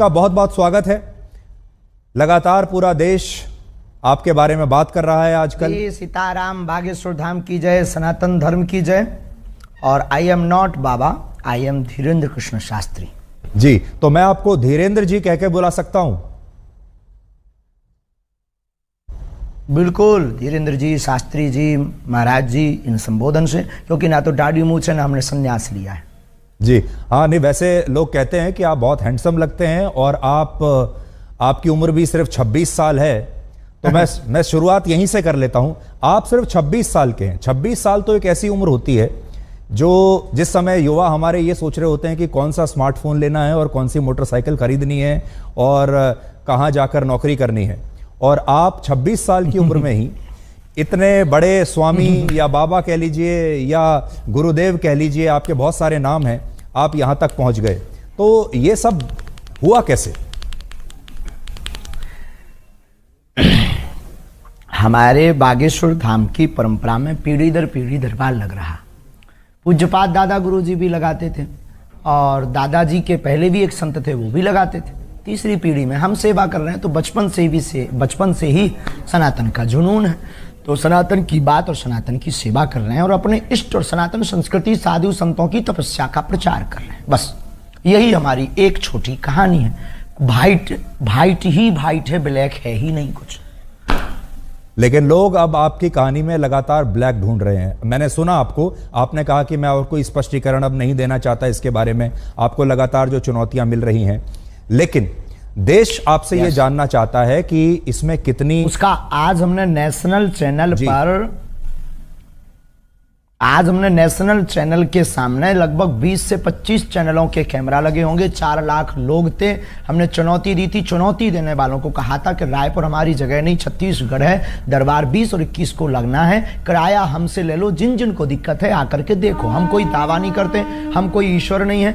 का बहुत बहुत स्वागत है। लगातार पूरा देश आपके बारे में बात कर रहा है आजकल। सीताराम, बागेश्वर धाम की जय, सनातन धर्म की जय। और I am not baba, I am Dhirendra Krishna Shastri ji. तो मैं आपको धीरेन्द्र जी कह के बुला सकता हूं? बिल्कुल, धीरेन्द्र जी, शास्त्री जी, महाराज जी, इन संबोधन से, क्योंकि ना तो दाढ़ी मूंछ है ना हमने संन्यास लिया है जी। हाँ, नहीं वैसे लोग कहते हैं कि आप बहुत हैंडसम लगते हैं और आपकी उम्र भी सिर्फ 26 साल है। तो मैं शुरुआत यहीं से कर लेता हूं। आप सिर्फ 26 साल के हैं। 26 साल तो एक ऐसी उम्र होती है जिस समय युवा हमारे ये सोच रहे होते हैं कि कौन सा स्मार्टफोन लेना है और कौन सी मोटरसाइकिल खरीदनी है और कहाँ जाकर नौकरी करनी है। और आप 26 साल की उम्र में ही इतने बड़े स्वामी या बाबा कह लीजिए या गुरुदेव कह लीजिए, आपके बहुत सारे नाम हैं, आप यहां तक पहुंच गए। तो ये सब हुआ कैसे? हमारे बागेश्वर धाम की परंपरा में पीढ़ी दर पीढ़ी दरबार लग रहा। पूज्यपाद दादा गुरु जी भी लगाते थे और दादाजी के पहले भी एक संत थे, वो भी लगाते थे। तीसरी पीढ़ी में हम सेवा कर रहे हैं, तो बचपन से ही सनातन का जुनून है। तो सनातन की बात और सनातन की सेवा कर रहे हैं और अपने इष्ट और सनातन संस्कृति, साधु संतों की तपस्या का प्रचार कर रहे हैं। बस यही हमारी एक छोटी कहानी है। वाइट ही वाइट है, ब्लैक है ही नहीं कुछ। लेकिन लोग अब आपकी कहानी में लगातार ब्लैक ढूंढ रहे हैं। मैंने सुना आपने कहा कि मैं और कोई स्पष्टीकरण अब नहीं देना चाहता इसके बारे में। आपको लगातार जो चुनौतियां मिल रही हैं, लेकिन देश आपसे ये जानना चाहता है कि इसमें कितनी उसका आज हमने नेशनल चैनल के सामने लगभग 20 से 25 चैनलों के कैमरा लगे होंगे। 4 लाख लोग थे। हमने चुनौती दी थी। चुनौती देने वालों को कहा था कि रायपुर हमारी जगह नहीं, छत्तीसगढ़ है, दरबार 20 और 21 को लगना है, किराया हमसे ले लो, जिन को दिक्कत है आकर के देखो। हम कोई दावा नहीं करते, हम कोई ईश्वर नहीं है।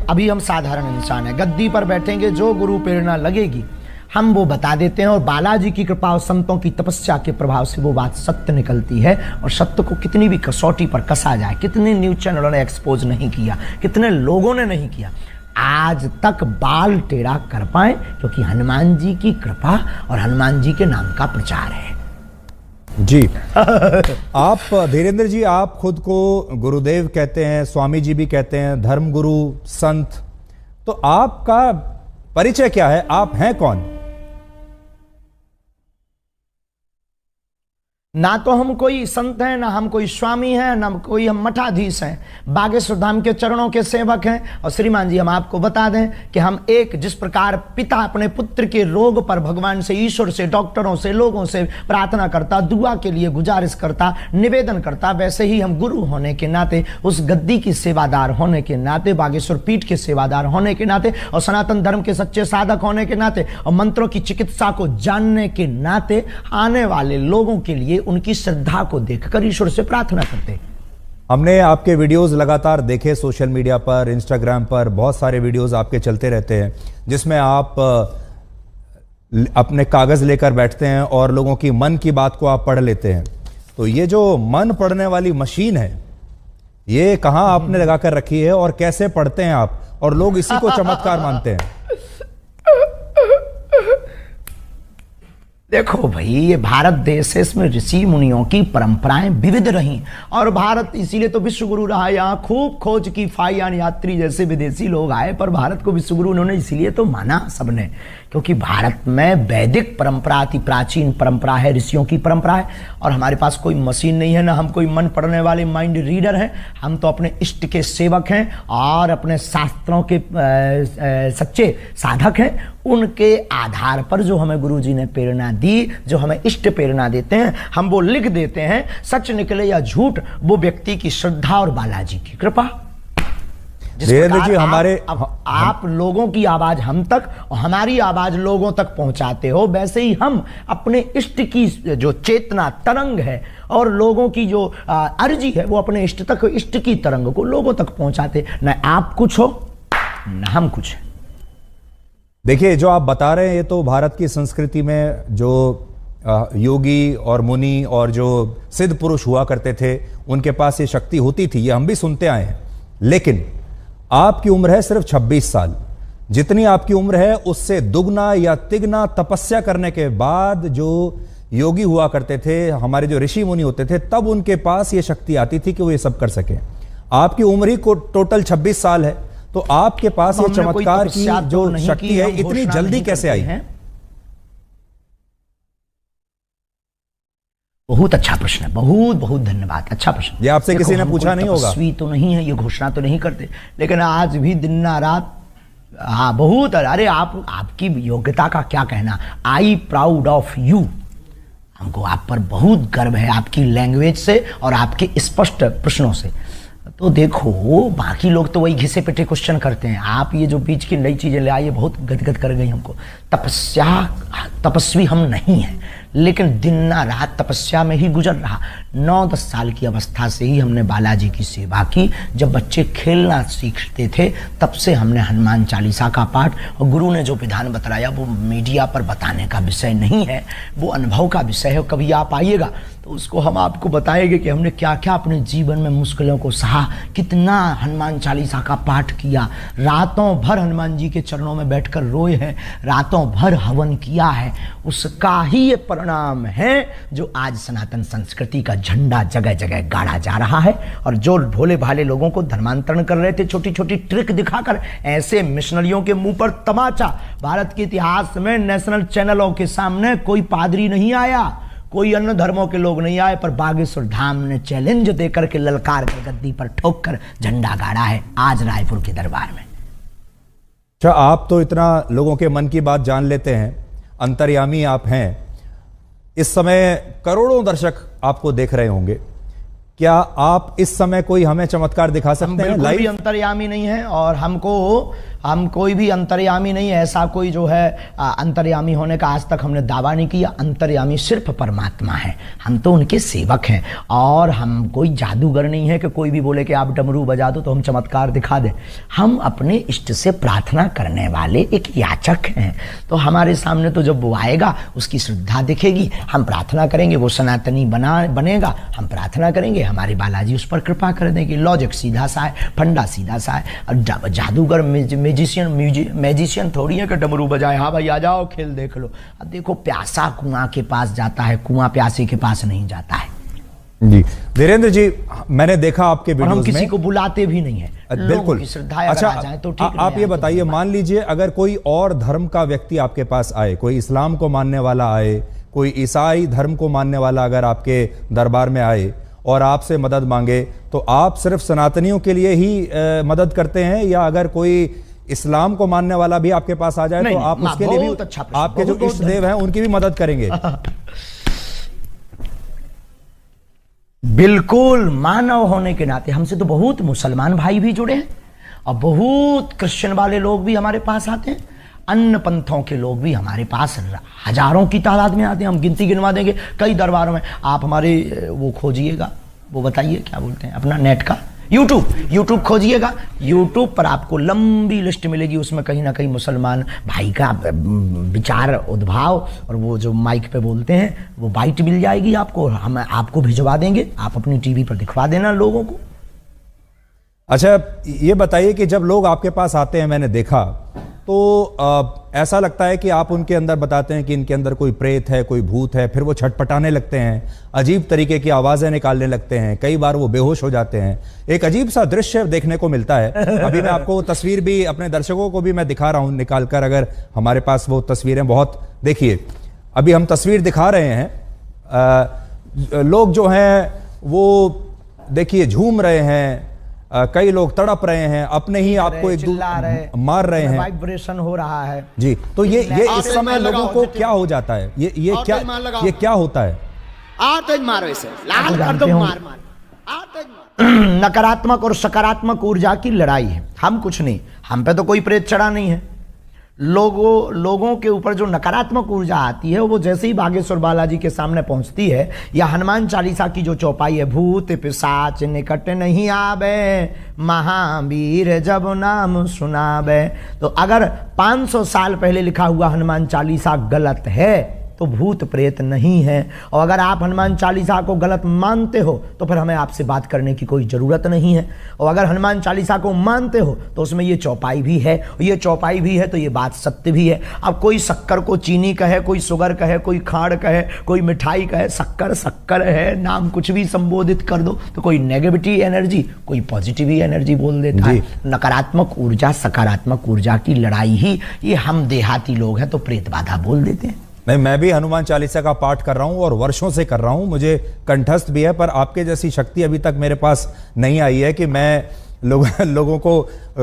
अभी हम साधारण इंसान है। गद्दी पर बैठेंगे, जो गुरु प्रेरणा लगेगी हम वो बता देते हैं और बालाजी की कृपा और संतों की तपस्या के प्रभाव से वो बात सत्य निकलती है। और सत्य को कितनी भी कसौटी पर कसा जाए, कितने न्यूज चैनलों ने एक्सपोज नहीं किया, कितने लोगों ने नहीं किया, आज तक बाल टेढ़ा कर पाए, क्योंकि हनुमान जी की कृपा और हनुमान जी के नाम का प्रचार है जी। आप धीरेन्द्र जी, आप खुद को गुरुदेव कहते हैं, स्वामी जी भी कहते हैं, धर्मगुरु, संत। तो आपका परिचय क्या है? आप हैं कौन? ना तो हम कोई संत हैं, ना हम कोई स्वामी हैं, ना कोई हम मठाधीश हैं। बागेश्वर धाम के चरणों के सेवक हैं। और श्रीमान जी, हम आपको बता दें कि हम जिस प्रकार पिता अपने पुत्र के रोग पर भगवान से, ईश्वर से, डॉक्टरों से, लोगों से प्रार्थना करता, दुआ के लिए गुजारिश करता, निवेदन करता, वैसे ही हम गुरु होने के नाते, उस गद्दी की सेवादार होने के नाते, बागेश्वर पीठ के सेवादार होने के नाते और सनातन धर्म के सच्चे साधक होने के नाते और मंत्रों की चिकित्सा को जानने के नाते आने वाले लोगों के लिए उनकी श्रद्धा को देखकर ईश्वर से प्रार्थना करते। हमने आपके वीडियोस लगातार देखे सोशल मीडिया पर, इंस्टाग्राम पर बहुत सारे वीडियोस आपके चलते रहते हैं, जिसमें आप अपने कागज लेकर बैठते हैं और लोगों की मन की बात को आप पढ़ लेते हैं। तो ये जो मन पढ़ने वाली मशीन है, ये कहां आपने लगाकर रखी है और कैसे पढ़ते हैं आप? और लोग इसी को चमत्कार मानते हैं। देखो भाई, ये भारत देश है, इसमें ऋषि मुनियों की परंपराएं विविध रही और भारत इसीलिए तो विश्व गुरु रहा। यहाँ खूब खोज की फाइयान यात्री जैसे विदेशी लोग आए, पर भारत को विश्व गुरु उन्होंने इसीलिए तो माना सबने, क्योंकि भारत में वैदिक परंपरा अति प्राचीन परंपरा है, ऋषियों की परंपरा है। और हमारे पास कोई मशीन नहीं है, ना हम कोई मन पढ़ने वाले माइंड रीडर हैं। हम तो अपने इष्ट के सेवक हैं और अपने शास्त्रों के सच्चे साधक हैं। उनके आधार पर जो हमें गुरुजी ने प्रेरणा दी, जो हमें इष्ट प्रेरणा देते हैं, हम वो लिख देते हैं। सच निकले या झूठ, वो व्यक्ति की श्रद्धा और बालाजी की कृपा। जी, आप लोगों की आवाज हम तक और हमारी आवाज लोगों तक पहुंचाते हो, वैसे ही हम अपने इष्ट की जो चेतना तरंग है और लोगों की जो अर्जी है, वो अपने इष्ट तक, इष्ट की तरंग को लोगों तक पहुंचाते। न आप कुछ हो न हम कुछ है। देखिए, जो आप बता रहे हैं, ये तो भारत की संस्कृति में जो योगी और मुनि और जो सिद्ध पुरुष हुआ करते थे, उनके पास ये शक्ति होती थी, ये हम भी सुनते आए हैं। लेकिन आपकी उम्र है सिर्फ 26 साल। जितनी आपकी उम्र है उससे दुगना या तिगना तपस्या करने के बाद जो योगी हुआ करते थे, हमारे जो ऋषि मुनि होते थे, तब उनके पास ये शक्ति आती थी कि वो ये सब कर सके। आपकी उम्र ही को टोटल 26 साल है, तो आपके पास ये चमत्कार की जो शक्ति है इतनी जल्दी कैसे आई है? बहुत अच्छा प्रश्न है, बहुत बहुत धन्यवाद, अच्छा प्रश्न। ये आपसे किसी ने पूछा नहीं होगा? तपस्वी तो नहीं है, ये घोषणा तो नहीं करते, लेकिन आज भी दिन ना रात, हाँ बहुत। अरे आपकी योग्यता का क्या कहना, आई प्राउड ऑफ यू। हमको आप पर बहुत गर्व है, आपकी लैंग्वेज से और आपके स्पष्ट प्रश्नों से। तो देखो, बाकी लोग तो वही घिसे पिटे क्वेश्चन करते हैं, आप ये जो बीच की नई चीजें ले आई, बहुत गदगद कर गई हमको। तपस्वी हम नहीं हैं, लेकिन दिन ना रात तपस्या में ही गुजर रहा। 9-10 साल की अवस्था से ही हमने बालाजी की सेवा की। जब बच्चे खेलना सीखते थे तब से हमने हनुमान चालीसा का पाठ, और गुरु ने जो विधान बताया वो मीडिया पर बताने का विषय नहीं है, वो अनुभव का विषय है। कभी आप आइएगा तो उसको हम आपको बताएंगे कि हमने क्या क्या अपने जीवन में मुश्किलों को सहा, कितना हनुमान चालीसा का पाठ किया, रातों भर हनुमान जी के चरणों में बैठकर रोए हैं, रातों भर हवन किया है। उसका ही ये परिणाम है जो आज सनातन संस्कृति का झंडा जगह जगह गाड़ा जा रहा है। और जो भोले भाले लोगों को धर्मांतरण कर रहे थे छोटी छोटी ट्रिक दिखाकर, ऐसे मिशनरियों के मुंह पर तमाचा। भारत के इतिहास में नेशनल चैनलों के सामने कोई पादरी नहीं आया, कोई अन्य धर्मों के लोग नहीं आए, पर बागेश्वर धाम ने चैलेंज देकर के ललकार कर गद्दी पर ठोक कर झंडा गाड़ा है आज रायपुर के दरबार में। अच्छा, आप तो इतना लोगों के मन की बात जान लेते हैं, अंतर्यामी आप हैं। इस समय करोड़ों दर्शक आपको देख रहे होंगे, क्या आप इस समय कोई हमें चमत्कार दिखा सकते हैं? लाइव भी अंतर्यामी नहीं है, और हम कोई भी अंतर्यामी नहीं है। ऐसा कोई जो है अंतर्यामी होने का आज तक हमने दावा नहीं किया। अंतर्यामी सिर्फ परमात्मा है, हम तो उनके सेवक हैं। और हम कोई जादूगर नहीं है कि कोई भी बोले कि आप डमरू बजा दो तो हम चमत्कार दिखा दें। हम अपने इष्ट से प्रार्थना करने वाले एक याचक हैं। तो हमारे सामने तो जब वो आएगा उसकी श्रद्धा दिखेगी, हम प्रार्थना करेंगे, वो सनातनी बनेगा, हम प्रार्थना करेंगे, हमारे बालाजी उस पर कृपा कर देंगे। लॉजिक सीधा सा है, फंडा सीधा सा है। और जादूगर मैजिशियन थोड़ी है कि डमरू बजाए, हाँ भाई आ जाओ खेल देख लो। अब देखो, प्यासा कुआं के पास जाता है, कुआं प्यासे के पास नहीं जाता है। जी धीरेन्द्र जी, मैंने देखा आपके वीडियोस में, हम किसी को बुलाते भी नहीं है, बिल्कुल। की श्रद्धा अच्छा, आ जाए तो ठीक। आप ये बताइए, मान लीजिए अगर कोई और धर्म का व्यक्ति आपके पास आए, कोई इस्लाम को मानने वाला आए, कोई ईसाई धर्म को मानने वाला अगर आपके दरबार में आए और आपसे मदद मांगे, तो आप सिर्फ सनातनियों के लिए ही मदद करते हैं, या अगर कोई इस्लाम को मानने वाला भी आपके पास आ जाए तो आप उसके लिए भी, आपके जो इष्ट देव हैं उनकी भी मदद करेंगे? बिल्कुल, मानव होने के नाते हमसे तो बहुत मुसलमान भाई भी जुड़े हैं, और बहुत क्रिश्चियन वाले लोग भी हमारे पास आते हैं, अन्य पंथों के लोग भी हमारे पास हजारों की तादाद में आते हैं। हम गिनती गिनवा देंगे कई दरबारों में। आप हमारे वो खोजिएगा, वो बताइए क्या बोलते हैं अपना नेट का, यूट्यूब खोजिएगा, यूट्यूब पर आपको लंबी लिस्ट मिलेगी। उसमें कहीं ना कहीं मुसलमान भाई का विचार उद्भाव और वो जो माइक पे बोलते हैं वो बाइट मिल जाएगी आपको, हम आपको भिजवा देंगे, आप अपनी टीवी पर दिखवा देना लोगों को। अच्छा, ये बताइए कि जब लोग आपके पास आते हैं, मैंने देखा तो ऐसा लगता है कि आप उनके अंदर बताते हैं कि इनके अंदर कोई प्रेत है, कोई भूत है, फिर वो छटपटाने लगते हैं, अजीब तरीके की आवाज़ें निकालने लगते हैं, कई बार वो बेहोश हो जाते हैं। एक अजीब सा दृश्य देखने को मिलता है। अभी मैं आपको तस्वीर भी, अपने दर्शकों को भी मैं दिखा रहा हूँ निकालकर, अगर हमारे पास वो तस्वीरें, बहुत देखिए अभी हम तस्वीर दिखा रहे हैं। लोग जो हैं वो देखिए झूम रहे हैं, कई लोग तड़प रहे हैं, अपने ही आपको एक मार रहे हैं, वाइब्रेशन हो रहा है जी। तो ये इस समय लोगों को क्या हो जाता है, ये क्या होता है? नकारात्मक और सकारात्मक ऊर्जा की लड़ाई है। हम कुछ नहीं, हम पे तो कोई प्रेत चढ़ा नहीं है। लोगों के ऊपर जो नकारात्मक ऊर्जा आती है वो जैसे ही बागेश्वर बालाजी के सामने पहुंचती है, या हनुमान चालीसा की जो चौपाई है, भूत पिशाच निकट नहीं आवे, महावीर जब नाम सुनावे। तो अगर 500 साल पहले लिखा हुआ हनुमान चालीसा गलत है तो भूत प्रेत नहीं है। और अगर आप हनुमान चालीसा को गलत मानते हो तो फिर हमें आपसे बात करने की कोई ज़रूरत नहीं है। और अगर हनुमान चालीसा को मानते हो तो उसमें ये चौपाई भी है, और ये चौपाई भी है तो ये बात सत्य भी है। अब कोई शक्कर को चीनी कहे, कोई शुगर कहे, कोई खाड़ कहे, कोई मिठाई कहे, शक्कर शक्कर है, नाम कुछ भी संबोधित कर दो तो कोई नेगेटिविटी एनर्जी, कोई पॉजिटिव एनर्जी बोल देता है। नकारात्मक ऊर्जा सकारात्मक ऊर्जा की लड़ाई ही ये हम देहाती लोग हैं तो प्रेत बाधा बोल देते हैं। नहीं, मैं भी हनुमान चालीसा का पाठ कर रहा हूं और वर्षों से कर रहा हूं, मुझे कंठस्थ भी है, पर आपके जैसी शक्ति अभी तक मेरे पास नहीं आई है कि मैं लोगों को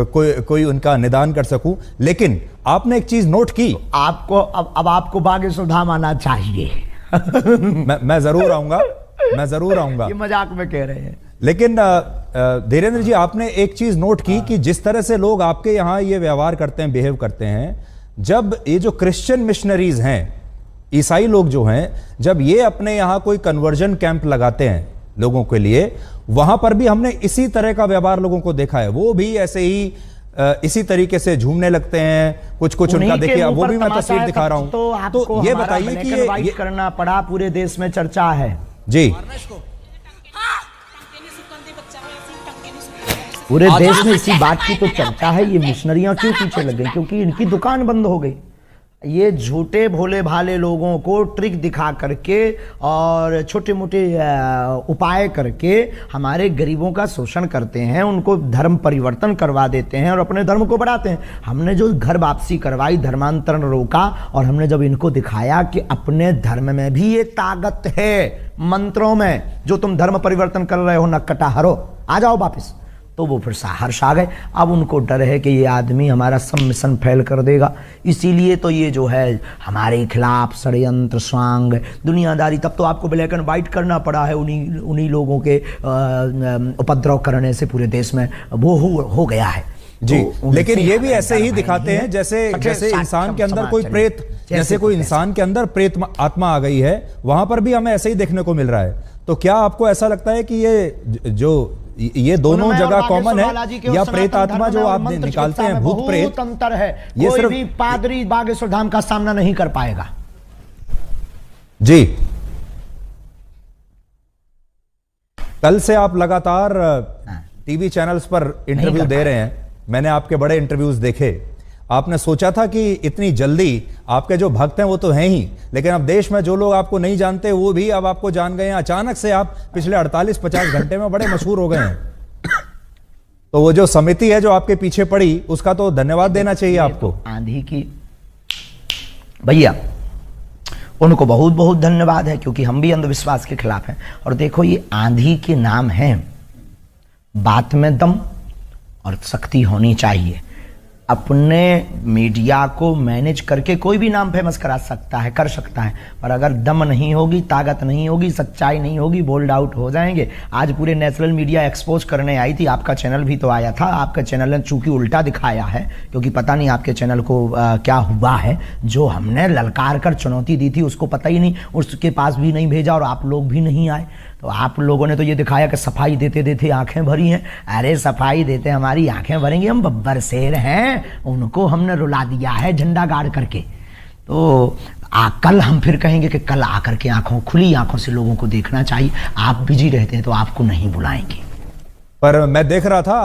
कोई उनका निदान कर सकूं। लेकिन आपने एक चीज नोट की, तो आपको अब आपको भाग्य सुधाम आना चाहिए। मैं जरूर आऊंगा, मैं जरूर आऊंगा। ये मजाक में कह रहे हैं। लेकिन धीरेन्द्र जी, आपने एक चीज नोट की कि जिस तरह से लोग आपके यहाँ ये व्यवहार करते हैं, बिहेव करते हैं, जब ये जो क्रिश्चियन मिशनरीज हैं, ईसाई लोग जो हैं, जब ये अपने यहाँ कोई कन्वर्जन कैंप लगाते हैं लोगों के लिए, वहां पर भी हमने इसी तरह का व्यवहार लोगों को देखा है। वो भी ऐसे ही इसी तरीके से झूमने लगते हैं, कुछ उनका देखिए, वो भी मैं तस्वीर दिखा रहा हूं। तो ये बताइए कि ये करना पड़ा, पूरे देश में चर्चा है जी, पूरे देश में इसी बात की तो चर्चा है। ये मिशनरियां क्यों पीछे लग गई? क्योंकि इनकी दुकान बंद हो गई। ये झूठे भोले भाले लोगों को ट्रिक दिखा करके और छोटे मोटे उपाय करके हमारे गरीबों का शोषण करते हैं, उनको धर्म परिवर्तन करवा देते हैं और अपने धर्म को बढ़ाते हैं। हमने जो घर वापसी करवाई, धर्मांतरण रोका, और हमने जब इनको दिखाया कि अपने धर्म में भी ये ताकत है, मंत्रों में, जो तुम धर्म परिवर्तन कर रहे हो नक्कटा हरो, आ जाओ वापिस, तो वो फिर हर्ष आ गए। अब उनको डर है कि ये आदमी हमारा सब मिशन फेल कर देगा, इसीलिए तो ये जो है हमारे खिलाफ षड्यंत्र स्वांग दुनियादारी। तब तो आपको ब्लैक एंड व्हाइट करना पड़ा है, उन्हीं लोगों के उपद्रव करने से पूरे देश में वो हो गया है जी। तो लेकिन ये भी ऐसे ही दिखाते हैं जैसे इंसान के अंदर कोई प्रेत, जैसे कोई इंसान के अंदर प्रेत आत्मा आ गई है, वहां पर भी हमें ऐसे ही देखने को मिल रहा है। तो क्या आपको ऐसा लगता है कि ये दोनों जगह कॉमन है, या प्रेत आत्मा जो आप निकालते हैं, भूत प्रेत, अंतर है? ये कोई सिर्फ भी पादरी बागेश्वर धाम का सामना नहीं कर पाएगा जी। कल से आप लगातार टीवी चैनल्स पर इंटरव्यू दे रहे हैं, मैंने आपके बड़े इंटरव्यूज देखे। आपने सोचा था कि इतनी जल्दी आपके जो भक्त हैं वो तो हैं ही, लेकिन अब देश में जो लोग आपको नहीं जानते वो भी अब आपको जान गए हैं। अचानक से आप पिछले 48-50 घंटे में बड़े मशहूर हो गए हैं। तो वो जो समिति है जो आपके पीछे पड़ी, उसका तो धन्यवाद देना चाहिए आपको। आंधी की भैया, उनको बहुत बहुत धन्यवाद है, क्योंकि हम भी अंधविश्वास के खिलाफ हैं। और देखो, ये आंधी के नाम है, बात में दम और शक्ति होनी चाहिए। अपने मीडिया को मैनेज करके कोई भी नाम फेमस करा सकता है, कर सकता है, पर अगर दम नहीं होगी, ताकत नहीं होगी, सच्चाई नहीं होगी, बोल्ड आउट हो जाएंगे। आज पूरे नेशनल मीडिया एक्सपोज करने आई थी, आपका चैनल भी तो आया था। आपका चैनल ने चूंकि उल्टा दिखाया है, क्योंकि पता नहीं आपके चैनल को क्या हुआ है, जो हमने ललकार कर चुनौती दी थी उसको पता ही नहीं, उसके पास भी नहीं भेजा और आप लोग भी नहीं आए। तो आप लोगों ने तो ये दिखाया कि सफाई देते देते आंखें भरी हैं। अरे सफाई देते हमारी आंखें भरेंगी, हम बब्बर शेर हैं, उनको हमने रुला दिया है झंडा गाड़ करके। तो कल हम फिर कहेंगे कि कल आकर के आंखों, खुली आंखों से लोगों को देखना चाहिए। आप बिजी रहते हैं तो आपको नहीं बुलाएंगे। पर मैं देख रहा था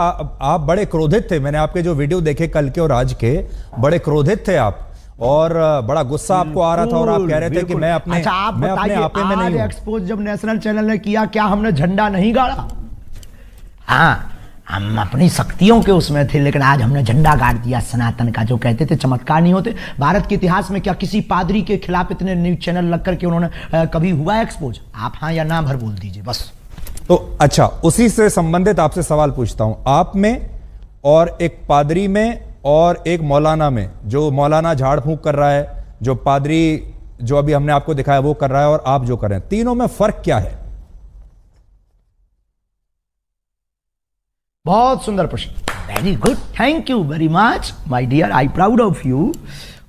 आप बड़े क्रोधित थे, मैंने आपके जो वीडियो देखे कल के और आज के, बड़े क्रोधित थे आप, और बड़ा गुस्सा आपको आ रहा था, और आप कह रहे थे कि मैं अपने आपे में नहीं हूं। एक्सपोज जब नेशनल चैनल ने किया, क्या हमने झंडा नहीं गाड़ा? हाँ, हम अपनी शक्तियों के उसमें थे, लेकिन आज हमने झंडा गाड़ दिया सनातन का। जो कहते थे चमत्कार नहीं होते, भारत के इतिहास में क्या किसी पादरी के खिलाफ इतने न्यूज चैनल लग करके उन्होंने कभी हुआ एक्सपोज? आप हाँ या ना भर बोल दीजिए बस। तो अच्छा, उसी से संबंधित आपसे सवाल पूछता हूं। आप में और एक पादरी में और एक मौलाना में, जो मौलाना झाड़ फूंक कर रहा है, जो पादरी जो अभी हमने आपको दिखाया वो कर रहा है, और आप जो कर रहे हैं, तीनों में फर्क क्या है? बहुत सुंदर प्रश्न, very good, thank you very much my dear, I proud of you.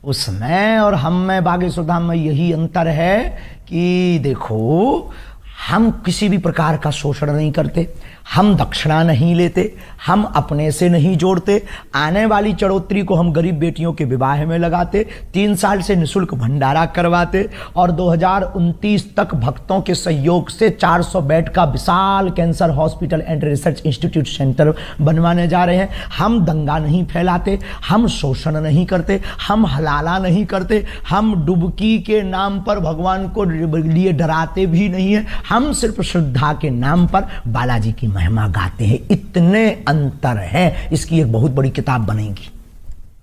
उसमें और हम में बागेश्वर धाम में यही अंतर है कि देखो, हम किसी भी प्रकार का शोषण नहीं करते, हम दक्षिणा नहीं लेते, हम अपने से नहीं जोड़ते। आने वाली चढ़ोतरी को हम गरीब बेटियों के विवाह में लगाते, 3 साल से निःशुल्क भंडारा करवाते और 2029 तक भक्तों के सहयोग से 400 बेड का विशाल cancer hospital and research institute centre बनवाने जा रहे हैं। हम दंगा नहीं फैलाते, हम शोषण नहीं करते, हम हलाला नहीं करते, हम डुबकी के नाम पर भगवान को लिए डराते भी नहीं है। हम सिर्फ श्रद्धा के नाम पर बालाजी की महिमा गाते हैं। इतने अंतर हैं, इसकी एक बहुत बड़ी किताब बनेगी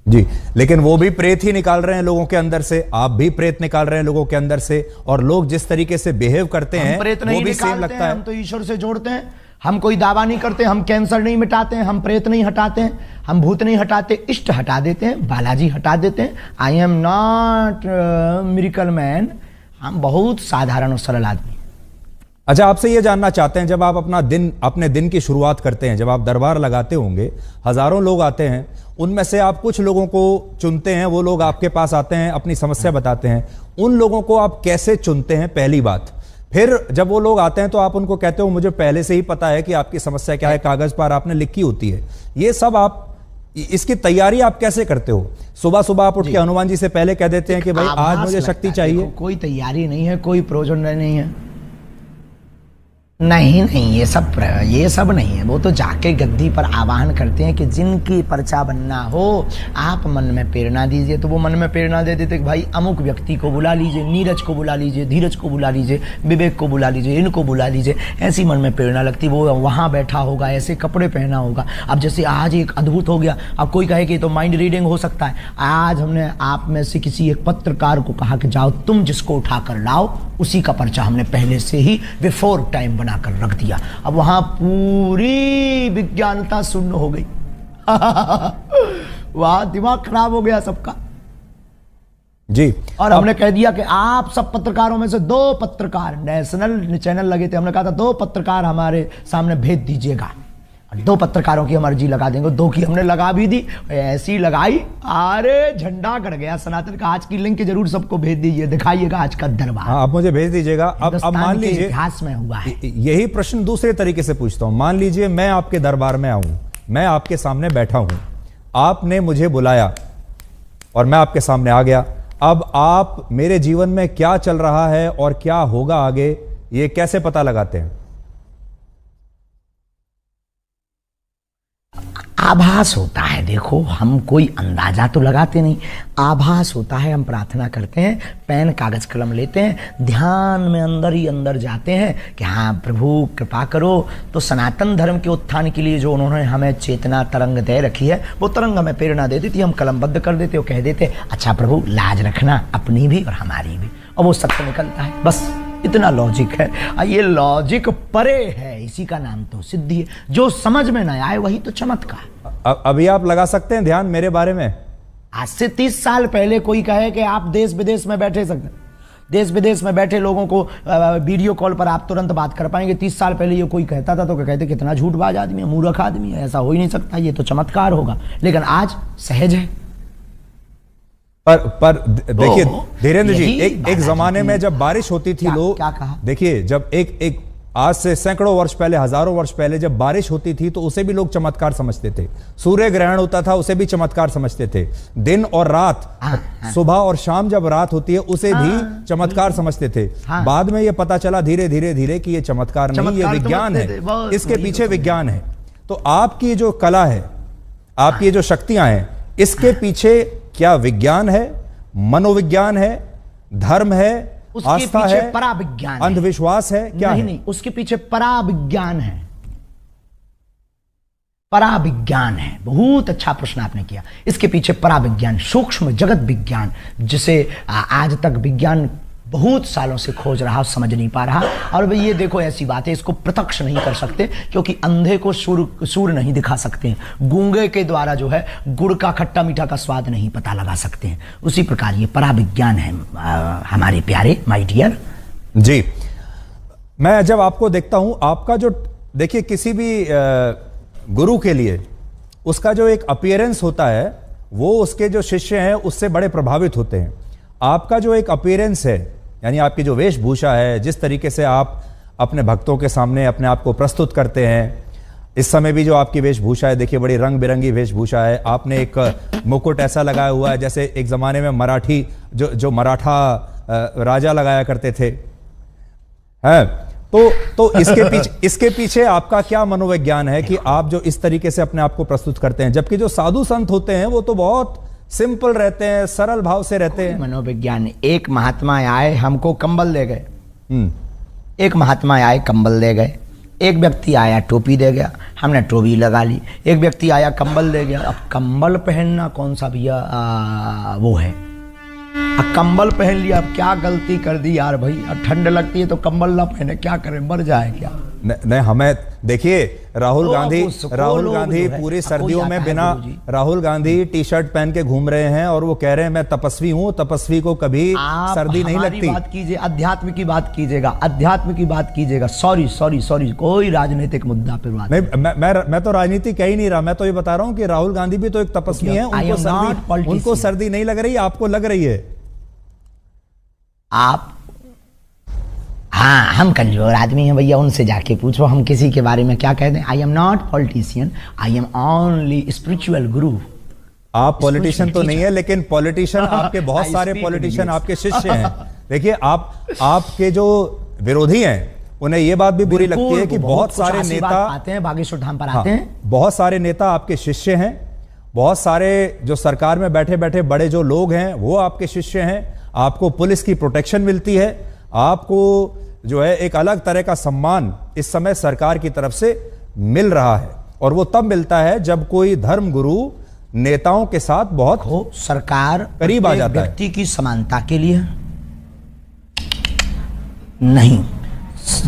जी। लेकिन वो भी प्रेत ही निकाल रहे हैं लोगों के अंदर से, आप भी प्रेत निकाल रहे हैं लोगों के अंदर से, और लोग जिस तरीके से बिहेव करते हैं वो भी सेम लगता है। हम तो ईश्वर से जोड़ते हैं, हम कोई दावा नहीं करते, हम कैंसर नहीं मिटाते हैं, हम प्रेत नहीं हटाते हैं, हम भूत नहीं हटाते, इष्ट हटा देते हैं, बालाजी हटा देते हैं। आई एम नॉट मिरेकल मैन, हम बहुत साधारण और सरल आदमी। अच्छा, आपसे यह जानना चाहते हैं, जब आप अपने दिन की शुरुआत करते हैं, जब आप दरबार लगाते होंगे, हजारों लोग आते हैं, उनमें से आप कुछ लोगों को चुनते हैं, वो लोग आपके पास आते हैं, अपनी समस्या बताते हैं, उन लोगों को आप कैसे चुनते हैं? पहली बात। फिर जब वो लोग आते हैं तो आप उनको कहते हो मुझे पहले से ही पता है कि आपकी समस्या क्या है, कागज पर आपने लिखी होती है। ये सब आप, इसकी तैयारी आप कैसे करते हो? सुबह सुबह आप उठ के हनुमान जी से पहले कह देते हैं कि भाई आज मुझे शक्ति चाहिए? कोई तैयारी नहीं है, कोई प्रयोजन नहीं है। नहीं, ये सब नहीं है। वो तो जाके गद्दी पर आवाहन करते हैं कि जिनकी पर्चा बनना हो आप मन में प्रेरणा दीजिए, तो वो मन में प्रेरणा दे देते कि भाई अमुक व्यक्ति को बुला लीजिए, नीरज को बुला लीजिए, धीरज को बुला लीजिए, विवेक को बुला लीजिए, इनको बुला लीजिए। ऐसी मन में प्रेरणा लगती, वो वहाँ बैठा होगा, ऐसे कपड़े पहना होगा। अब जैसे आज एक अद्भुत हो गया, अब कोई कहे कि तो माइंड रीडिंग हो सकता है। आज हमने आप में से किसी एक पत्रकार को कहा कि जाओ तुम जिसको उठा कर लाओ, उसी का पर्चा हमने पहले से ही बिफोर टाइम बनाकर रख दिया। अब वहां पूरी विज्ञानता शून्य हो गई। वहां दिमाग खराब हो गया सबका जी। और हमने कह दिया कि आप सब पत्रकारों में से 2 पत्रकार, नेशनल चैनल लगे थे, हमने कहा था 2 पत्रकार हमारे सामने भेज दीजिएगा। 2 पत्रकारों की हम अर्जी लगा देंगे। 2 की हमने लगा भी दी, ऐसी लगाई, अरे झंडा गड़ गया सनातन का। आज की लिंक जरूर सबको भेज दीजिए, दिखाइएगा आज का दरबार। हाँ, आप मुझे भेज दीजिएगा। अब मान लीजिए इतिहास में हुआ है। यही प्रश्न दूसरे तरीके से पूछता हूं। मान लीजिए मैं आपके दरबार में आऊं, मैं आपके सामने बैठा हूं, आपने मुझे बुलाया और मैं आपके सामने आ गया। अब आप मेरे जीवन में क्या चल रहा है और क्या होगा आगे, ये कैसे पता लगाते हैं? आभास होता है। देखो, हम कोई अंदाजा तो लगाते नहीं, आभास होता है। हम प्रार्थना करते हैं, पेन कागज कलम लेते हैं, ध्यान में अंदर ही अंदर जाते हैं कि हाँ प्रभु कृपा करो। तो सनातन धर्म के उत्थान के लिए जो उन्होंने हमें चेतना तरंग दे रखी है, वो तरंग हमें प्रेरणा दे देती, हम कलमबद्ध कर देते और कह देते अच्छा प्रभु लाज रखना अपनी भी और हमारी भी, और वो सत्य निकलता है। बस इतना लॉजिक है। ये लॉजिक परे है, इसी का नाम तो सिद्धि है। जो समझ में ना आए वही तो चमत्कार। अभी आप लगा सकते हैं ध्यान मेरे बारे में? आज से 30 साल पहले कोई कहे कि आप देश विदेश में बैठे सकते, देश विदेश में बैठे लोगों को वीडियो कॉल पर आप तुरंत बात कर पाएंगे। 30 साल पहले ये कोई कहता था तो कहते कितना झूठबाज आदमी है, मूर्ख आदमी है, ऐसा हो ही नहीं सकता, ये तो चमत्कार होगा। लेकिन आज सहज है। पर देखिए धीरेन्द्र जी, एक जमाने में जब बारिश होती थी, लोग क्या कहा? देखिए, जब एक आज से सैकड़ों वर्ष पहले, हजारों वर्ष पहले जब बारिश होती थी तो उसे भी लोग चमत्कार समझते थे। सूर्य ग्रहण होता था, उसे भी चमत्कार समझते थे। दिन और रात, सुबह और शाम जब रात होती है, उसे भी चमत्कार समझते थे। बाद में यह पता चला धीरे धीरे धीरे कि यह चमत्कार नहीं, यह विज्ञान है, इसके पीछे विज्ञान है। तो आपकी जो कला है, आपकी जो शक्तियां हैं, इसके पीछे क्या विज्ञान है, मनोविज्ञान है, धर्म है, आस्था है, पराविज्ञान, अंधविश्वास है, क्या है? नहीं, उसके पीछे पराविज्ञान है। पराविज्ञान है। बहुत अच्छा प्रश्न आपने किया। इसके पीछे पराविज्ञान, सूक्ष्म जगत विज्ञान, जिसे आज तक विज्ञान बहुत सालों से खोज रहा, समझ नहीं पा रहा। और भाई ये देखो, ऐसी बात है, इसको प्रत्यक्ष नहीं कर सकते क्योंकि अंधे को सूर नहीं दिखा सकते हैं, गूंगे के द्वारा जो है गुड़ का खट्टा मीठा का स्वाद नहीं पता लगा सकते हैं। उसी प्रकार ये पराविज्ञान है हमारे प्यारे माय डियर जी। मैं जब आपको देखता हूं, आपका जो, देखिए किसी भी गुरु के लिए उसका जो एक अपीयरेंस होता है, वो उसके जो शिष्य हैं उससे बड़े प्रभावित होते हैं। आपका जो एक अपीयरेंस है, यानी आपकी जो वेशभूषा है, जिस तरीके से आप अपने भक्तों के सामने अपने आप को प्रस्तुत करते हैं। इस समय भी जो आपकी वेशभूषा है, देखिए बड़ी रंग बिरंगी वेशभूषा है। आपने एक मुकुट ऐसा लगाया हुआ है जैसे एक जमाने में मराठी जो मराठा राजा लगाया करते थे। है तो इसके पीछे आपका क्या मनोविज्ञान है कि आप जो इस तरीके से अपने आप को प्रस्तुत करते हैं, जबकि जो साधु संत होते हैं वो तो बहुत सिंपल रहते हैं, सरल भाव से रहते हैं। मनोविज्ञान, एक महात्मा आए हमको कंबल दे गए, एक महात्मा आए कंबल दे गए, एक व्यक्ति आया टोपी दे गया, हमने टोपी लगा ली, एक व्यक्ति आया कंबल दे गया। अब कंबल पहनना कौन सा भैया वो है, अब कंबल पहन लिया, अब क्या गलती कर दी यार भाई, अब ठंड लगती है तो कंबल ना पहने, क्या करें, मर जाए क्या। नहीं हमें देखिए राहुल गांधी पूरी सर्दियों में बिना राहुल गांधी टी शर्ट पहन के घूम रहे हैं और वो कह रहे हैं मैं तपस्वी हूं, तपस्वी को कभी सर्दी नहीं लगती। बात कीजिए, अध्यात्म की बात कीजिएगा, अध्यात्म की बात कीजिएगा। सॉरी कोई राजनीतिक मुद्दा पे बात नहीं। मैं तो राजनीति कह ही नहीं रहा, मैं तो ये बता रहा हूं कि राहुल गांधी भी तो एक तपस्वी है, उनको सर्दी नहीं लग रही, आपको लग रही है। आप हाँ, हम कमजोर आदमी हैं भैया, उनसे जाके पूछो, हम किसी के बारे में क्या कह दें। आई am not politician, I am only spiritual गुरु। आप पॉलिटिशियन तो नहीं है, लेकिन पॉलिटिशियन आपके बहुत सारे पॉलिटिशियन आपके शिष्य हैं। देखिए आपके जो विरोधी हैं उन्हें यह बात भी बुरी लगती है कि बहुत सारे नेता आते हैं बागेश्वर धाम पर आते हैं, बहुत सारे नेता आपके शिष्य हैं, बहुत सारे जो सरकार में बैठे बैठे बड़े जो लोग हैं वो आपके शिष्य हैं। आपको पुलिस की प्रोटेक्शन मिलती है, आपको जो है एक अलग तरह का सम्मान इस समय सरकार की तरफ से मिल रहा है, और वो तब मिलता है जब कोई धर्म गुरु नेताओं के साथ बहुत सरकार करीब आ जाता है। व्यक्ति की समानता के लिए नहीं,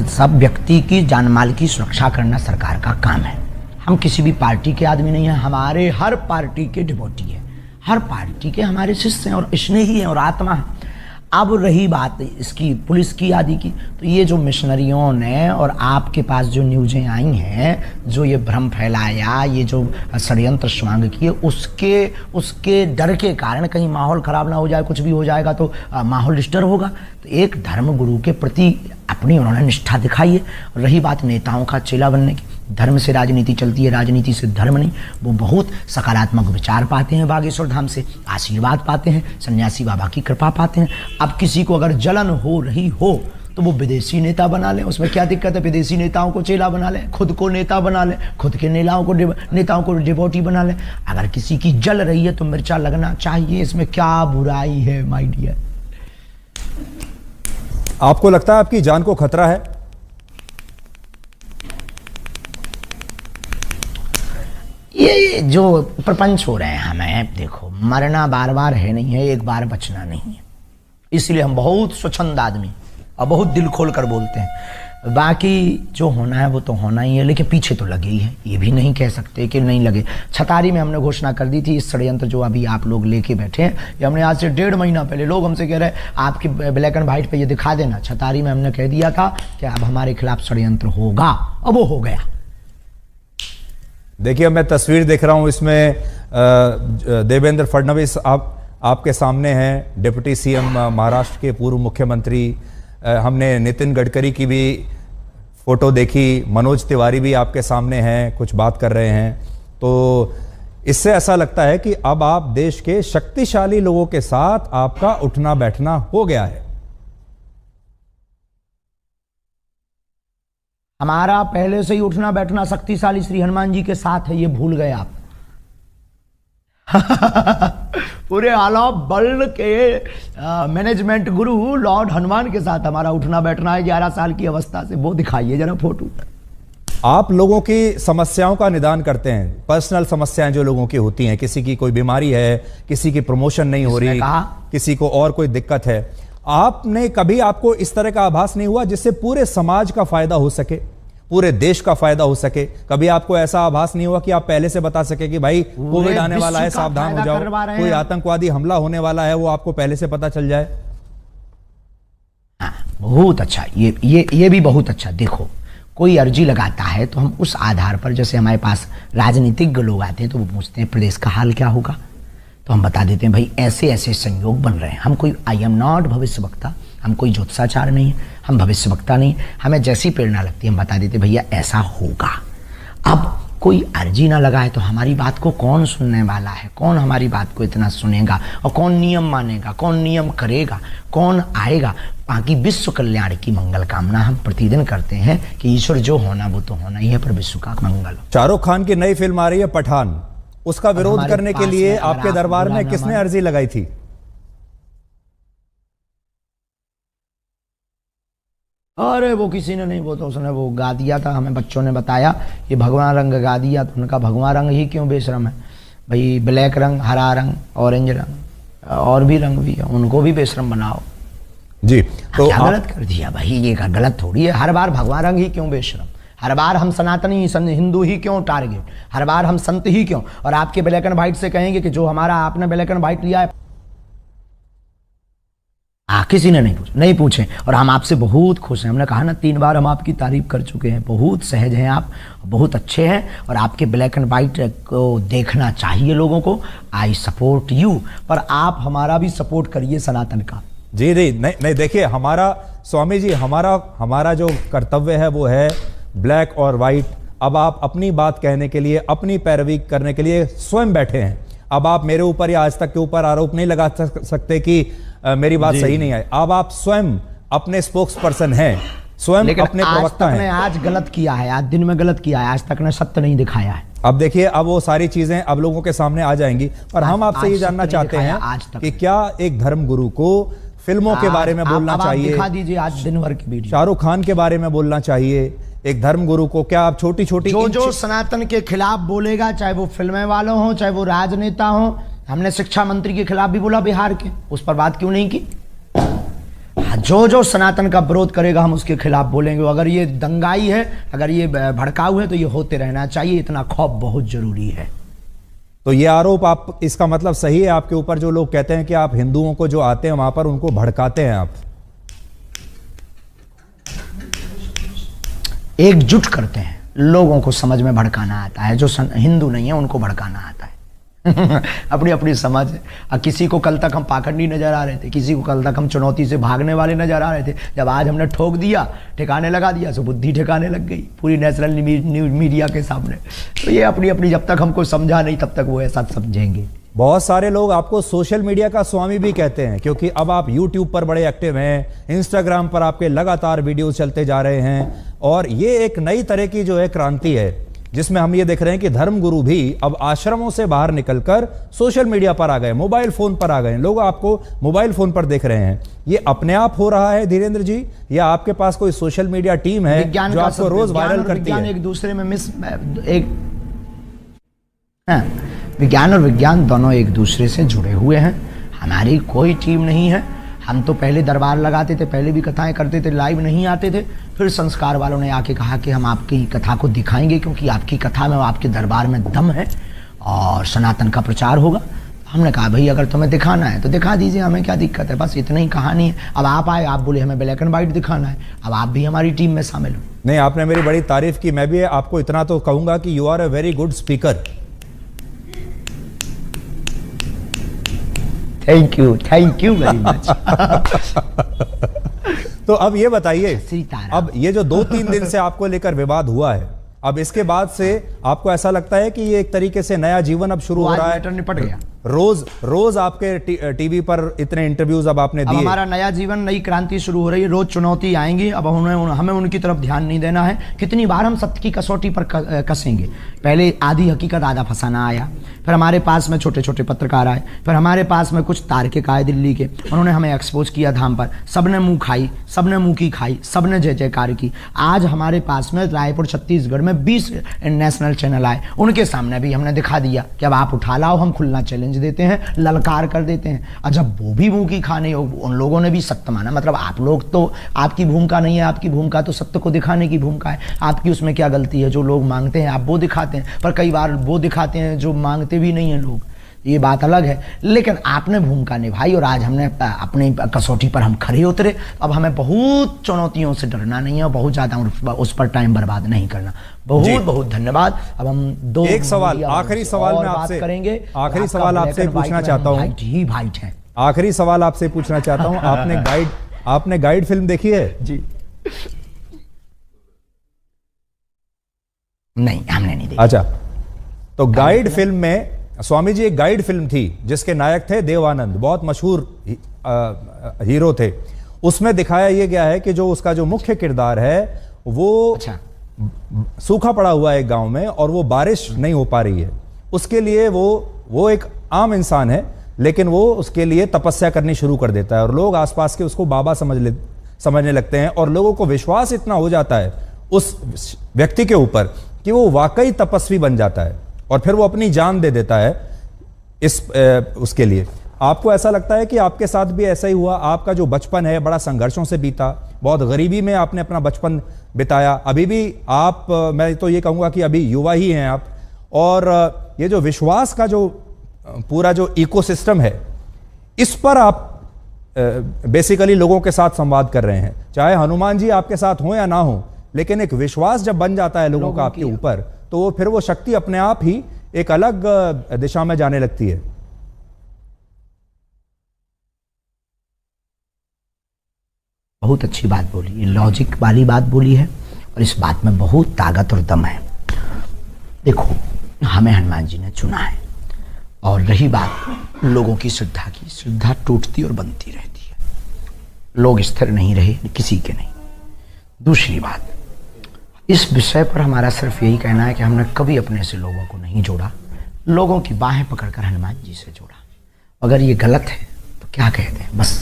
सब व्यक्ति की जानमाल की सुरक्षा करना सरकार का काम है। हम किसी भी पार्टी के आदमी नहीं है, हमारे हर पार्टी के डिवोटी है, हर पार्टी के हमारे शिष्य हैं और स्नेही हैं और आत्मा है। अब रही बात इसकी पुलिस की आदि की, तो ये जो मिशनरियों ने और आपके पास जो न्यूज़ें आई हैं, जो ये भ्रम फैलाया, ये जो षड्यंत्र स्वांग किए, उसके डर के कारण कहीं माहौल खराब ना हो जाए, कुछ भी हो जाएगा तो माहौल डिस्टर्ब होगा। तो एक धर्म गुरु के प्रति अपनी उन्होंने निष्ठा दिखाई है। रही बात नेताओं का चेला बनने की, धर्म से राजनीति चलती है, राजनीति से धर्म नहीं। वो बहुत सकारात्मक विचार पाते हैं, बागेश्वर धाम से आशीर्वाद पाते हैं, सन्यासी बाबा की कृपा पाते हैं। अब किसी को अगर जलन हो रही हो तो वो विदेशी नेता बना ले, उसमें क्या दिक्कत है। विदेशी नेताओं को चेला बना ले, खुद को नेता बना ले, खुद के नेताओं को डिवोटी बना ले। अगर किसी की जल रही है तो मिर्चा लगना चाहिए, इसमें क्या बुराई है माय डियर। आपको लगता है आपकी जान को खतरा है? ये जो प्रपंच हो रहे हैं, हमें देखो मरना बार बार है नहीं है, एक बार बचना नहीं है, इसलिए हम बहुत स्वच्छंद आदमी और बहुत दिल खोल कर बोलते हैं। बाकी जो होना है वो तो होना ही है, लेकिन पीछे तो लगे ही है, ये भी नहीं कह सकते कि नहीं लगे। छतारी में हमने घोषणा कर दी थी, इस षड्यंत्र जो अभी आप लोग लेके बैठे हैं, ये हमने आज से 1.5 महीना पहले, लोग हमसे कह रहे हैं आपके ब्लैक एंड व्हाइट पे ये दिखा देना। छतारी में हमने कह दिया था कि अब हमारे खिलाफ षड्यंत्र होगा, अब वो हो गया। देखिए मैं तस्वीर देख रहा हूं, इसमें देवेंद्र फडणवीस आपके सामने हैं, डिप्टी सीएम महाराष्ट्र के पूर्व मुख्यमंत्री। हमने नितिन गडकरी की भी फोटो देखी, मनोज तिवारी भी आपके सामने हैं, कुछ बात कर रहे हैं। तो इससे ऐसा लगता है कि अब आप देश के शक्तिशाली लोगों के साथ आपका उठना बैठना हो गया है। हमारा पहले से ही उठना बैठना शक्तिशाली श्री हनुमान जी के साथ है, ये भूल गए आप। पूरे आला वर्ल्ड के मैनेजमेंट गुरु लॉर्ड हनुमान के साथ हमारा उठना बैठना है 11 साल की अवस्था से। वो दिखाइए जरा फोटो। आप लोगों की समस्याओं का निदान करते हैं, पर्सनल समस्याएं जो लोगों की होती हैं, किसी की कोई बीमारी है, किसी की प्रमोशन नहीं हो रही, किसी को और कोई दिक्कत है। आपने कभी, आपको इस तरह का आभास नहीं हुआ जिससे पूरे समाज का फायदा हो सके, पूरे देश का फायदा हो सके? कभी आपको ऐसा आभास नहीं हुआ कि आप पहले से बता सके कि भाई कोविड आने वाला है, सावधान हो जाओ, कोई आतंकवादी हमला होने वाला है, वो आपको पहले से पता चल जाए? बहुत अच्छा, ये भी बहुत अच्छा। देखो कोई अर्जी लगाता है तो हम उस आधार पर, जैसे हमारे पास राजनीतिज्ञ लोग आते हैं तो वो पूछते हैं प्रदेश का हाल क्या होगा, तो हम बता देते हैं भाई ऐसे ऐसे संयोग बन रहे हैं। हम कोई, आई एम नॉट भविष्य वक्ता, हम कोई ज्योतिषाचार नहीं है, हम भविष्यवक्ता नहीं, हमें जैसी प्रेरणा लगती है हम बता देते भैया ऐसा होगा। अब कोई अर्जी ना लगाए तो हमारी बात को कौन सुनने वाला है, कौन हमारी बात को इतना सुनेगा, और कौन नियम मानेगा, कौन नियम करेगा, कौन आएगा। बाकी विश्व कल्याण की मंगल कामना हम प्रतिदिन करते हैं कि ईश्वर जो होना वो तो होना ही है, पर विश्व का मंगल। शाहरुख खान की नई फिल्म आ रही है पठान, उसका विरोध करने के लिए आपके दरबार में किसने अर्जी लगाई थी? अरे वो किसी ने नहीं, वो तो उसने वो गा दिया था, हमें बच्चों ने बताया ये भगवा रंग गा दिया, तो उनका भगवा रंग ही क्यों बेशरम है भाई, ब्लैक रंग, हरा रंग, ऑरेंज रंग और भी रंग भी है, उनको भी बेशरम बनाओ जी। तो क्या गलत कर दिया भाई, ये गलत थोड़ी है। हर बार भगवा रंग ही क्यों बेशरम, हर बार हम सनातनी हिंदू ही क्यों टारगेट, हर बार हम संत ही क्यों, और आपके ब्लैक एंड व्हाइट से कहेंगे कि जो हमारा आपने ब्लैक एंड व्हाइट लिया है किसी ने नहीं पूछे, और हम आपसे बहुत खुश हैं। हमने कहा ना 3 बार हम आपकी तारीफ कर चुके हैं, बहुत सहज हैं आप, बहुत अच्छे हैं, और आपके ब्लैक एंड व्हाइट को देखना चाहिए लोगों को। आई सपोर्ट यू, पर आप हमारा भी सपोर्ट करिए सनातन का। जी नहीं देखिए, हमारा स्वामी जी, हमारा जो कर्तव्य है वो है ब्लैक और व्हाइट। अब आप अपनी बात कहने के लिए, अपनी पैरवी करने के लिए स्वयं बैठे हैं। अब आप मेरे ऊपर या आज तक के ऊपर आरोप नहीं लगा सकते कि मेरी बात सही नहीं है। अब आप स्वयं अपने स्पोक्स पर्सन हैं, स्वयं अपने प्रवक्ता हैं। आज गलत किया है, आज दिन में गलत किया है, आज तक ने सत्य नहीं दिखाया है। अब देखिए, अब वो सारी चीजें अब लोगों के सामने आ जाएंगी, पर हम आपसे ये जानना चाहते हैं कि क्या एक धर्म गुरु को फिल्मों के बारे में बोलना चाहिए? दिखा दीजिए आज दिन भर की वीडियो। शाहरुख खान के बारे में बोलना चाहिए एक धर्म गुरु को? क्या आप छोटी छोटी जो सनातन के खिलाफ बोलेगा, चाहे वो फिल्में वालों हो, चाहे वो राजनेता हो, हमने शिक्षा मंत्री के खिलाफ भी बोला बिहार के, उस पर बात क्यों नहीं की? जो सनातन का विरोध करेगा हम उसके खिलाफ बोलेंगे। अगर ये दंगाई है, अगर ये भड़काऊ है, तो ये होते रहना चाहिए, इतना खौफ बहुत जरूरी है। तो ये आरोप आप, इसका मतलब सही है आपके ऊपर जो लोग कहते हैं कि आप हिंदुओं को जो आते हैं वहां पर उनको भड़काते हैं? आप एकजुट करते हैं, लोगों को समझ में भड़काना आता है, जो हिंदू नहीं है उनको भड़काना आता है। अपनी अपनी समझ है। किसी को कल तक हम पाखंडी नजर आ रहे थे, किसी को कल तक हम चुनौती से भागने वाले नजर आ रहे थे, जब आज हमने ठोक दिया, ठिकाने लगा दिया, तो बुद्धि ठिकाने लग गई पूरी नेशनल मीडिया के सामने। तो ये अपनी अपनी, जब तक हमको समझा नहीं तब तक वो ऐसा समझेंगे। बहुत सारे लोग आपको सोशल मीडिया का स्वामी भी कहते हैं, क्योंकि अब आप यूट्यूब पर बड़े एक्टिव हैं, इंस्टाग्राम पर आपके लगातार वीडियो चलते जा रहे हैं, और ये एक नई तरह की जो है क्रांति है, जिसमें हम ये देख रहे हैं कि धर्मगुरु भी अब आश्रमों से बाहर निकलकर सोशल मीडिया पर आ गए, मोबाइल फोन पर आ गए। लोग आपको मोबाइल फोन पर देख रहे हैं। ये अपने आप हो रहा है धीरेन्द्र जी, या आपके पास कोई सोशल मीडिया टीम है जो आपको रोज वायरल करती है? एक दूसरे में विज्ञान और विज्ञान दोनों एक दूसरे से जुड़े हुए हैं। हमारी कोई टीम नहीं है। हम तो पहले दरबार लगाते थे, पहले भी कथाएं करते थे, लाइव नहीं आते थे। फिर संस्कार वालों ने आके कहा कि हम आपकी कथा को दिखाएंगे, क्योंकि आपकी कथा में, आपके दरबार में दम है और सनातन का प्रचार होगा। हमने कहा भाई अगर तुम्हें दिखाना है तो दिखा दीजिए, हमें क्या दिक्कत है, बस इतनी ही कहानी है। अब आप आए, आप बोले हमें ब्लैक एंड व्हाइट दिखाना है, अब आप भी हमारी टीम में शामिल हो। नहीं, आपने मेरी बड़ी तारीफ की। मैं भी आपको इतना तो कहूंगा कि you are a very good speaker. Thank you very much. तो अब ये बताइए, अब ये जो 2-3 दिन से आपको लेकर विवाद हुआ है, अब इसके बाद से आपको ऐसा लगता है कि ये एक तरीके से नया जीवन अब शुरू हो रहा है? निपट गया। रोज आपके टीवी पर इतने इंटरव्यूज अब आपने दिए। हमारा नया जीवन, नई क्रांति शुरू हो रही है। रोज चुनौती आएंगी, अब हमें उनकी तरफ ध्यान नहीं देना है। कितनी बार हम सत्य की कसौटी पर कसेंगे। पहले आधी हकीकत आधा फसाना आया, फिर हमारे पास में छोटे छोटे पत्रकार आए, फिर हमारे पास में कुछ तार्किक आए दिल्ली के, उन्होंने हमें एक्सपोज किया धाम पर। सबने मुंह खाई, सबने मुंह की खाई, सबने जय जयकार की। आज हमारे पास में रायपुर छत्तीसगढ़ में 20 नेशनल चैनल आए, उनके सामने भी हमने दिखा दिया कि अब आप उठा लाओ, हम खुलना चैलेंज देते हैं, ललकार कर देते हैं। और जब वो भी मुंह की खाने, उन लोगों ने भी सत्य माना। मतलब आप लोग तो, आपकी भूमिका नहीं है, आपकी भूमिका तो सत्य को दिखाने की भूमिका है। आपकी उसमें क्या गलती है? जो लोग मांगते हैं आप वो दिखाते हैं, पर कई बार वो दिखाते हैं जो मांगते भी नहीं है लोग, ये बात अलग है। लेकिन आपने भूमिका निभाई और आज हमने अपनी कसौटी पर हम खड़े उतरे। अब हमें बहुत चुनौतियों से डरना नहीं है, बहुत ज्यादा उस पर टाइम बर्बाद नहीं करना। बहुत बहुत धन्यवाद। अब हम एक सवाल, आखिरी सवाल में आपसे करेंगे, आखिरी सवाल आपसे पूछना चाहता हूँ। भाई है, आखिरी सवाल आपसे पूछना चाहता हूँ। आपने गाइड फिल्म देखी है? जी। नहीं, हमने नहीं देखी। अच्छा, तो गाइड फिल्म में स्वामी जी एक गाइड फिल्म थी जिसके नायक थे देव आनंद, बहुत मशहूर हीरो थे। उसमें दिखाया यह गया है कि जो उसका जो मुख्य किरदार है वो अच्छा, सूखा पड़ा हुआ है एक गांव में और वो बारिश नहीं हो पा रही है। उसके लिए वो एक आम इंसान है, लेकिन वो उसके लिए तपस्या करनी शुरू कर देता है और लोग आसपास के उसको बाबा समझने लगते हैं और लोगों को विश्वास इतना हो जाता है उस व्यक्ति के ऊपर कि वो वाकई तपस्वी बन जाता है और फिर वो अपनी जान दे देता है उसके लिए। आपको ऐसा लगता है कि आपके साथ भी ऐसा ही हुआ? आपका जो बचपन है बड़ा संघर्षों से बीता, बहुत गरीबी में आपने अपना बचपन बिताया। अभी भी आप, मैं तो ये कहूँगा कि अभी युवा ही हैं आप, और ये जो विश्वास का जो पूरा जो इकोसिस्टम है, इस पर आप बेसिकली लोगों के साथ संवाद कर रहे हैं। चाहे हनुमान जी आपके साथ हो या ना हो, लेकिन एक विश्वास जब बन जाता है लोगों का आपके ऊपर, तो वो फिर वो शक्ति अपने आप ही एक अलग दिशा में जाने लगती है। बहुत अच्छी बात बोली, ये लॉजिक वाली बात बोली है और इस बात में बहुत ताकत और दम है। देखो, हमें हनुमान जी ने चुना है, और रही बात लोगों की श्रद्धा की, श्रद्धा टूटती और बनती रहती है, लोग स्थिर नहीं रहे किसी के नहीं। दूसरी बात, इस विषय पर हमारा सिर्फ यही कहना है कि हमने कभी अपने से लोगों को नहीं जोड़ा, लोगों की बाहें पकड़कर हनुमान जी से जोड़ा। अगर ये गलत है तो क्या कहते हैं, बस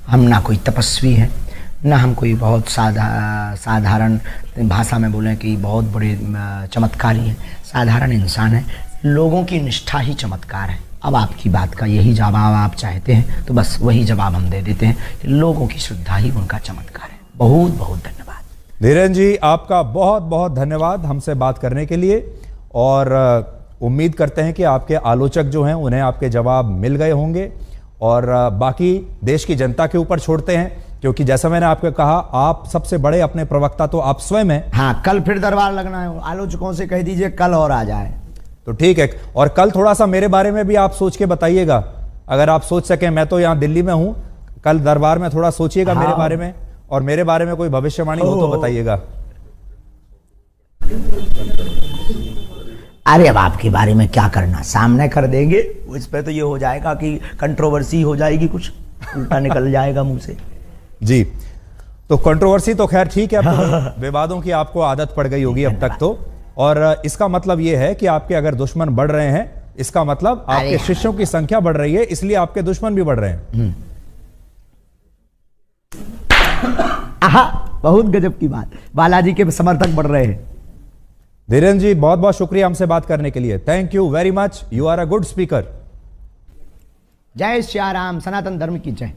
हम ना कोई तपस्वी हैं, ना हम कोई बहुत साधारण भाषा में बोलें कि बहुत बड़े चमत्कारी हैं, साधारण इंसान हैं। लोगों की निष्ठा ही चमत्कार है। अब आपकी बात का यही जवाब आप चाहते हैं तो बस वही जवाब हम दे देते हैं कि लोगों की श्रद्धा ही उनका चमत्कार है। बहुत बहुत धन्यवाद धीरेन्द्र जी, आपका बहुत बहुत धन्यवाद हमसे बात करने के लिए, और उम्मीद करते हैं कि आपके आलोचक जो हैं उन्हें आपके जवाब मिल गए होंगे, और बाकी देश की जनता के ऊपर छोड़ते हैं, क्योंकि जैसा मैंने आपको कहा, आप सबसे बड़े अपने प्रवक्ता तो आप स्वयं हैं। हाँ, कल फिर दरबार लगना है, आलोचकों से कह दीजिए कल और आ जाए तो ठीक है। और कल थोड़ा सा मेरे बारे में भी आप सोच के बताइएगा, अगर आप सोच सकें। मैं तो यहाँ दिल्ली में हूँ, कल दरबार में थोड़ा सोचिएगा मेरे बारे में, और मेरे बारे में कोई भविष्यवाणी हो तो बताइएगा। अरे अब आपके बारे में क्या करना, सामने कर देंगे, इस पे तो ये हो जाएगा कि कंट्रोवर्सी हो जाएगी, कुछ उल्टा निकल जाएगा मुंह से। जी, तो कंट्रोवर्सी तो खैर ठीक है, तो विवादों की आपको आदत पड़ गई होगी अब तक तो, और इसका मतलब यह है कि आपके अगर दुश्मन बढ़ रहे हैं, इसका मतलब आपके शिष्यों की संख्या बढ़ रही है, इसलिए आपके दुश्मन भी बढ़ रहे हैं। आहा, बहुत गजब की बात, बालाजी के समर्थक बढ़ रहे हैं। धीरेन्द्र जी, बहुत बहुत शुक्रिया हमसे बात करने के लिए। Thank you very much, you are a good speaker. जय श्री राम, सनातन धर्म की जय।